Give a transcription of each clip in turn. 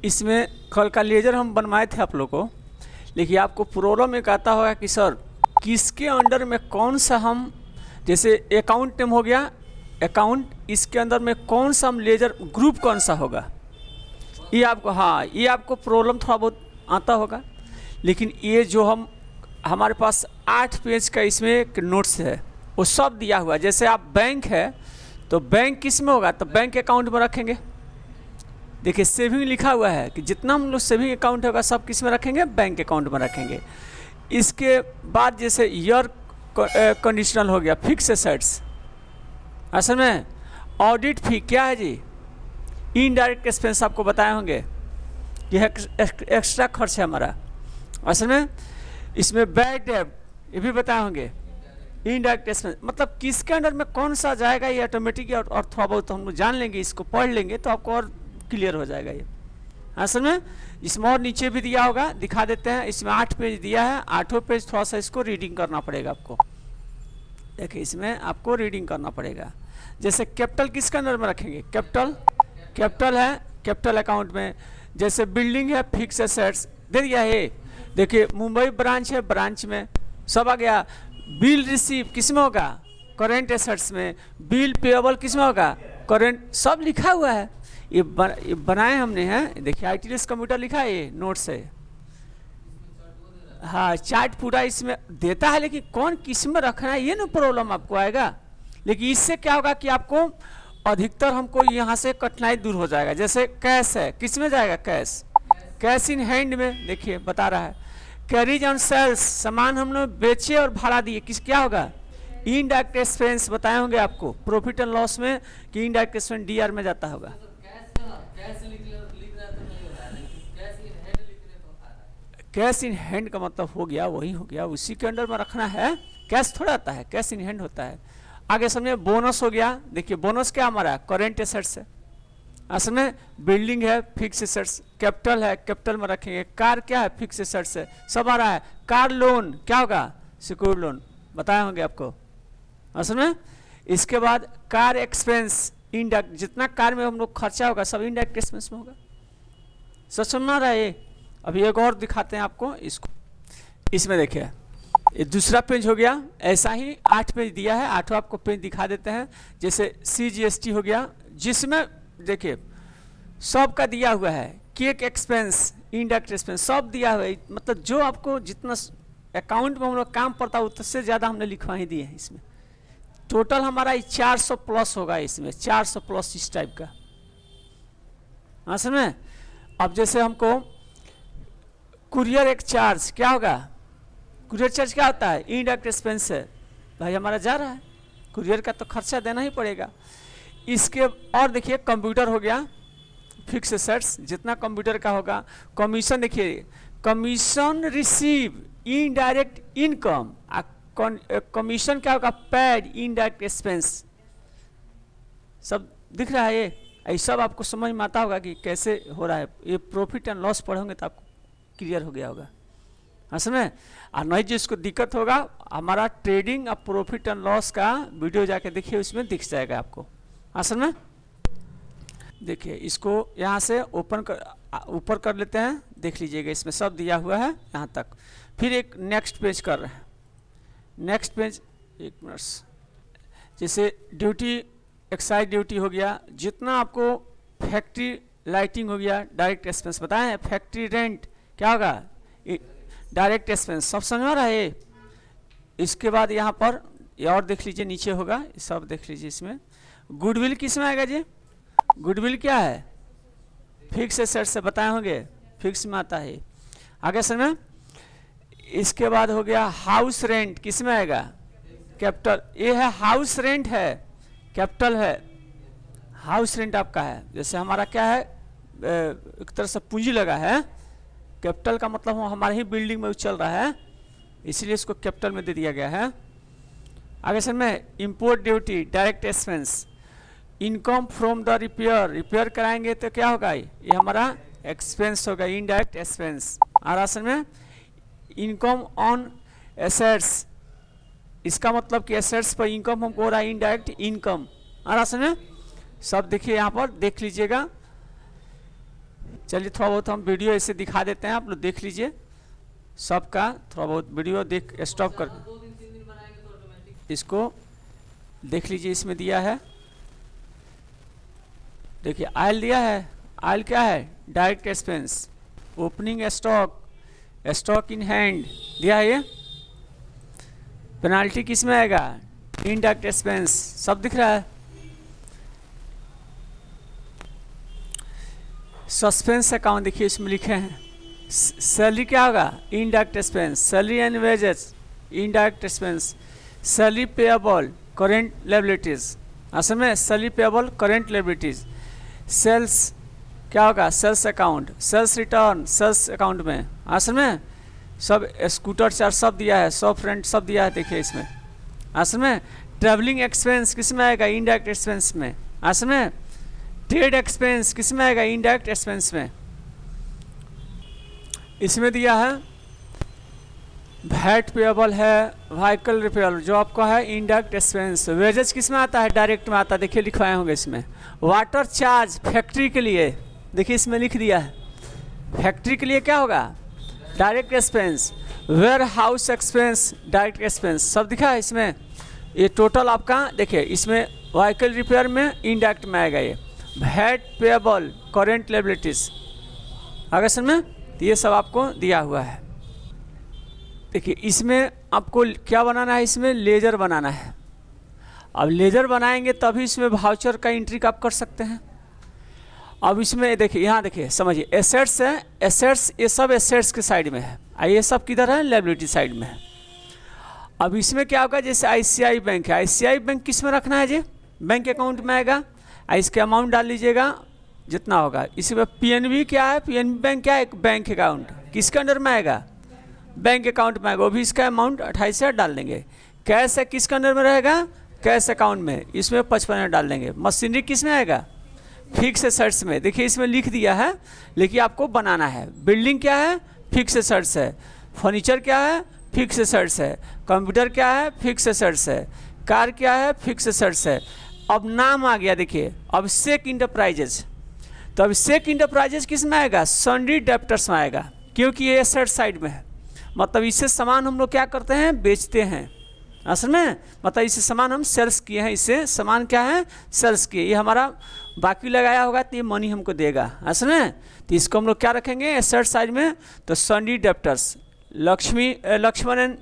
इसमें कल का लेजर हम बनवाए थे आप लोग को, लेकिन आपको प्रॉब्लम एक आता होगा कि सर किसके अंडर में कौन सा हम, जैसे अकाउंट नेम हो गया अकाउंट, इसके अंदर में कौन सा हम लेजर ग्रुप कौन सा होगा, ये आपको, हाँ ये आपको प्रॉब्लम थोड़ा बहुत आता होगा। लेकिन ये जो हमारे पास 8 पेज का इसमें एक नोट्स है, वो सब दिया हुआ है। जैसे आप बैंक है तो बैंक किस में होगा, तो बैंक अकाउंट में रखेंगे। देखिए सेविंग लिखा हुआ है कि जितना हम लोग सेविंग अकाउंट होगा सब किस में रखेंगे, बैंक अकाउंट में रखेंगे। इसके बाद जैसे ईयर कंडीशनल हो गया, फिक्स एसेट्स, असल में ऑडिट फी क्या है जी, इनडायरेक्ट एक्सपेंस आपको बताए होंगे, यह एक्स्ट्रा खर्च है हमारा। असल में इसमें बैड डेब्ट ये भी बताए होंगे, इनडायरेक्ट एक्सपेंस मतलब किसके अंडर में कौन सा जाएगा, ये ऑटोमेटिक और थोड़ा बहुत हम लोग जान लेंगे, इसको पढ़ लेंगे तो आपको और क्लियर हो जाएगा ये। असल में इसमें और नीचे भी दिया होगा, दिखा देते हैं। इसमें 8 पेज दिया है, 8 पेज थोड़ा सा इसको रीडिंग करना पड़ेगा आपको। देखिए इसमें आपको रीडिंग करना पड़ेगा। जैसे कैपिटल किसके अंदर में रखेंगे, कैपिटल है कैपिटल अकाउंट में। जैसे बिल्डिंग है फिक्स एसेट्स दे दिया है। देखिए मुंबई ब्रांच है, ब्रांच में सब आ गया। बिल रिसीव किस में होगा, करेंट एसेट्स में। बिल पेएबल किस में होगा, करेंट, सब लिखा हुआ है। ये बनाए हमने हैं, देखिए ITS कंप्यूटर लिखा है, ये नोट्स है। हाँ चार्ट पूरा इसमें देता है, लेकिन कौन किस में रखना है ये ना प्रॉब्लम आपको आएगा। लेकिन इससे क्या होगा कि आपको अधिकतर हमको यहाँ से कठिनाई दूर हो जाएगा। जैसे कैश है, किस में जाएगा, कैश इन हैंड में। देखिए बता रहा है कैरीज ऑन सेल्स, सामान हम लोग बेचे और भाड़ा दिए, किस क्या होगा, इनडायरेक्ट एक्सपेंस बताए होंगे आपको प्रॉफिट एंड लॉस में कि इनडायरेक्ट एक्सपेंस DR में जाता होगा। कैश इन हैंड का मतलब हो गया, वही हो गया, उसी के अंडर में रखना है। कैश थोड़ा आता है, कैश इन हैंड होता है। आगे समझे बोनस हो गया। देखिए बोनस क्या हमारा करेंट एसेट्स है। असल में बिल्डिंग है फिक्स एसेट्स, कैपिटल है कैपिटल में रखेंगे। कार क्या है, फिक्स एसेट्स है, सब आ रहा है। कार लोन क्या होगा, सिक्योर्ड लोन बताए होंगे आपको। असल में इसके बाद कार एक्सपेंस, इनडायरेक्ट, जितना कार में हम लोग खर्चा होगा सब इनडायरेक्ट एक्सपेंस में होगा। समझ रहा है ये। अभी एक और दिखाते हैं आपको इसको। इसमें देखिए ये दूसरा पेज हो गया, ऐसा ही 8 पेज दिया है, 8 आपको पेज दिखा देते हैं। जैसे CGST हो गया, जिसमें देखिए सब का दिया हुआ है, केक एक्सपेंस, इनडायरेक्ट एक्सपेंस सब दिया हुआ है। मतलब जो आपको जितना अकाउंट में हम लोग काम पड़ता है उससे ज़्यादा हमने लिखवा ही दिए हैं इसमें। टोटल हमारा 400 प्लस होगा इसमें, 400 प्लस इस टाइप का। हाँ समझ। अब जैसे हमको कुरियर एक चार्ज क्या होगा, कुरियर चार्ज क्या होता है, इनडायरेक्ट एक्सपेंस है। भाई हमारा जा रहा है, कुरियर का तो खर्चा देना ही पड़ेगा। इसके और देखिए कंप्यूटर हो गया फिक्स एसेट्स, जितना कंप्यूटर का होगा। कमीशन देखिए, commission receive indirect income, commission क्या होगा, पेड इनडायरेक्ट एक्सपेंस, सब दिख रहा है ये। ये सब आपको समझ में आता होगा कि कैसे हो रहा है। ये प्रॉफिट एंड लॉस पढ़ोगे तो आपको क्लियर हो गया होगा। असल में और नहीं जिसको दिक्कत होगा, हमारा ट्रेडिंग और प्रॉफिट एंड लॉस का वीडियो जाके देखिए, उसमें दिख जाएगा आपको। असल में देखिए इसको यहाँ से ओपन कर, ऊपर कर लेते हैं, देख लीजिएगा इसमें सब दिया हुआ है यहाँ तक। फिर एक नेक्स्ट पेज कर रहे हैं। नेक्स्ट पेज, एक मिनट, जैसे ड्यूटी एक्साइज ड्यूटी हो गया, जितना आपको फैक्ट्री लाइटिंग हो गया, डायरेक्ट एक्सपेंस बताएं। फैक्ट्री रेंट क्या होगा, डायरेक्ट एक्सपेंस, सब समझ में आ रहा है। इसके बाद यहाँ पर ये और देख लीजिए, नीचे होगा सब देख लीजिए। इसमें गुडविल किस में आएगा जी, गुडविल क्या है, फिक्स एसेट से बताए होंगे, फिक्स में आता है। आगे सर में इसके बाद हो गया हाउस रेंट, किस में आएगा, कैपिटल। ये है हाउस रेंट है, कैपिटल है। हाउस रेंट आपका है, जैसे हमारा क्या है, एक तरह से पूंजी लगा है। कैपिटल का मतलब हमारे ही बिल्डिंग में चल रहा है, इसलिए इसको कैपिटल में दे दिया गया है। आगे सर में import duty, direct expense. Income from the repair, repair कराएंगे तो क्या होगा, ये हमारा एक्सपेंस होगा, इनडायरेक्ट एक्सपेंस। और असल में इनकम ऑन एसेट्स, इसका मतलब कि एसेट्स पर इनकम हमको हो रहा है, इनडायरेक्ट इनकम। और असल में सब देखिए यहाँ पर देख लीजिएगा। चलिए थोड़ा बहुत हम वीडियो ऐसे दिखा देते हैं, आप लोग देख लीजिए सबका, थोड़ा बहुत वीडियो देख स्टॉप कर इसको देख लीजिए। इसमें दिया है, देखिए आयल दिया है। आयल क्या है? Direct expense. Opening stock, stock in hand दिया है। ये पेनाल्टी किस में आएगा? इनडायरेक्ट एक्सपेंस, सब दिख रहा है। सस्पेंस अकाउंट देखिए इसमें लिखे हैं। सैलरी क्या होगा? Indirect expense. Salary and wages indirect expense. Salary payable current liabilities, असल में salary payable current liabilities. Sales क्या होगा? Sales account. Sales return sales account में, असल में सब स्कूटर चार्ज सब दिया है, सब रेंट सब दिया है। देखिए इसमें असल में ट्रैवलिंग एक्सपेंस किस में आएगा? इनडायरेक्ट एक्सपेंस में। असल में ट्रेड एक्सपेंस किस में आएगा? इनडायरेक्ट एक्सपेंस में। इसमें दिया है वैट पेएबल है, व्हीकल रिपेयर जो आपका है इनडायरेक्ट एक्सपेंस। वेजेस किस में आता है? डायरेक्ट में आता है। देखिए लिखवाए होंगे इसमें। वाटर चार्ज फैक्ट्री के लिए, देखिए इसमें लिख दिया है फैक्ट्री के लिए क्या होगा? Direct expense. Warehouse expense direct expense, सब दिखा है इसमें। ये टोटल आपका देखिए इसमें व्हीकल रिपेयर में इनडायरेक्ट में आएगा। ये वैट पेएबल करेंट लायबिलिटीज आगे सर में, तो ये सब आपको दिया हुआ है। देखिए इसमें आपको क्या बनाना है? इसमें लेजर बनाना है। अब लेजर बनाएंगे तभी इसमें वाउचर का एंट्री आप कर सकते हैं। अब इसमें देखिए, यहाँ देखिए समझिए, एसेट्स है। एसेट्स ये सब एसेट्स के साइड में है, ये सब किधर है? लायबिलिटी साइड में है। अब इसमें क्या होगा? जैसे आईसीआई बैंक है, आईसीआई बैंक किस में रखना है जी? बैंक अकाउंट में आएगा। इसके अमाउंट डाल लीजिएगा जितना होगा। इसमें पीएनबी क्या है? पीएनबी बैंक क्या है? एक बैंक अकाउंट किसके अंडर में आएगा? बैंक अकाउंट में आएगा। वो भी इसका अमाउंट 28,000 डाल देंगे। कैश है किसके अंडर में रहेगा? कैश अकाउंट में, इसमें 55,000 डाल देंगे। मशीनरी किस में आएगा? फिक्स एसेट्स में। देखिए इसमें लिख दिया है, लेकिन आपको बनाना है। बिल्डिंग क्या है? फिक्स एसेट्स है। फर्नीचर क्या है? फिक्स एसेट्स है। कंप्यूटर क्या है? फिक्स एसेट्स है। कार क्या है? फिक्स एसेट्स है। अब नाम आ गया देखिए, अभिषेक इंटरप्राइजेज। तो अभिषेक इंटरप्राइजेज किस में आएगा? सन्डी डेप्टर्स में आएगा, क्योंकि ये एसेट साइड में है। मतलब इससे सामान हम लोग क्या करते हैं? बेचते हैं। असल में मतलब इससे सामान हम सेल्स किए हैं। इससे सामान क्या है? सेल्स किए। ये हमारा बाकी लगाया होगा तो ये मनी हमको देगा। असल में तो इसको हम लोग क्या रखेंगे? एसेट साइड में। तो sundry debtors, Laxman and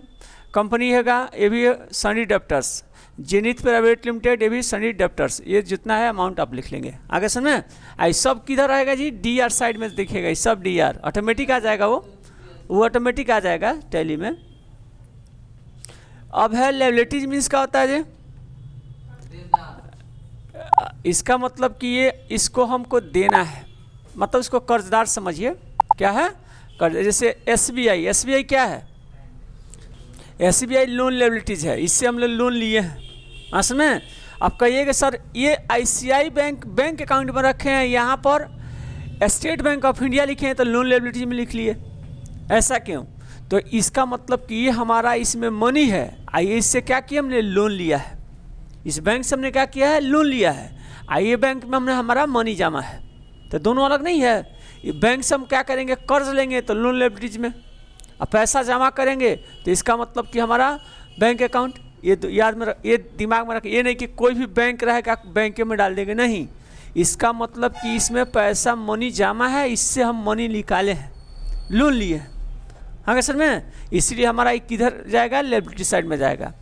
company हैगा, ये भी sundry debtors. Zenith private limited, ये भी सन्डी डेप्टर्स। ये जितना है अमाउंट आप लिख लेंगे। आगे समझ में? आई सब किधर आएगा जी? डीआर साइड में देखिएगा। ये सब डीआर ऑटोमेटिक आ जाएगा, वो ऑटोमेटिक आ जाएगा टैली में। अब है लायबिलिटीज मीन्स क्या होता है जी? इसका मतलब कि ये इसको हमको देना है, मतलब इसको कर्जदार समझिए। क्या है? कर्ज। जैसे एसबीआई, एसबीआई क्या है? एसबीआई लोन लायबिलिटीज है, इससे हम लोग लोन लिए हैं। असल में आप कहिएगा सर ये आईसीआई बैंक बैंक अकाउंट में रखे हैं, यहाँ पर स्टेट बैंक ऑफ इंडिया लिखे हैं तो लोन लायबिलिटीज में लिख लिए। ऐसा क्यों? तो इसका मतलब कि ये हमारा इसमें मनी है। आइए इससे क्या किया? हमने लोन लिया है। इस बैंक से हमने क्या किया है? लोन लिया है। आइए बैंक में हमने हमारा मनी जमा है, तो दोनों अलग नहीं है। ये बैंक से हम क्या करेंगे? कर्ज लेंगे तो लोन लायबिलिटीज में। अब पैसा जमा करेंगे तो इसका मतलब कि हमारा बैंक अकाउंट। ये याद में ये दिमाग में रखें। ये नहीं कि कोई भी बैंक रहेगा बैंक में डाल देंगे, नहीं। इसका मतलब कि इसमें पैसा मनी जमा है, इससे हम मनी निकाले हैं, लोन लिए हैं। हाँ सर में, इसलिए हमारा ये किधर जाएगा? लायबिलिटी साइड में जाएगा।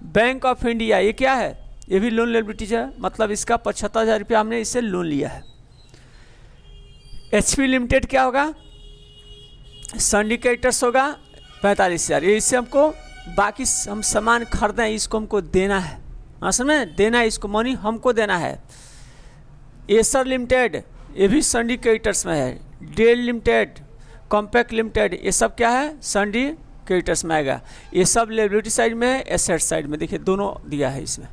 बैंक ऑफ इंडिया ये क्या है? ये भी लोन लायबिलिटीज है, मतलब इसका 75,000 रुपया हमने इससे लोन लिया है। एचपी लिमिटेड क्या होगा? सिंडिकेटर्स होगा 45,000। ये इससे हमको बाकी हम सामान खरीदें, इसको हमको देना है। असल में देना है, इसको मनी हमको देना है। एसर लिमिटेड ये भी सिंडिकेटर्स में है। डेल लिमिटेड, कॉम्पैक्ट लिमिटेड, ये सब क्या है? सिंडिकेटर्स में आएगा। ये सब लायबिलिटी साइड में है, एसेट साइड में। देखिए दोनों दिया है इसमें।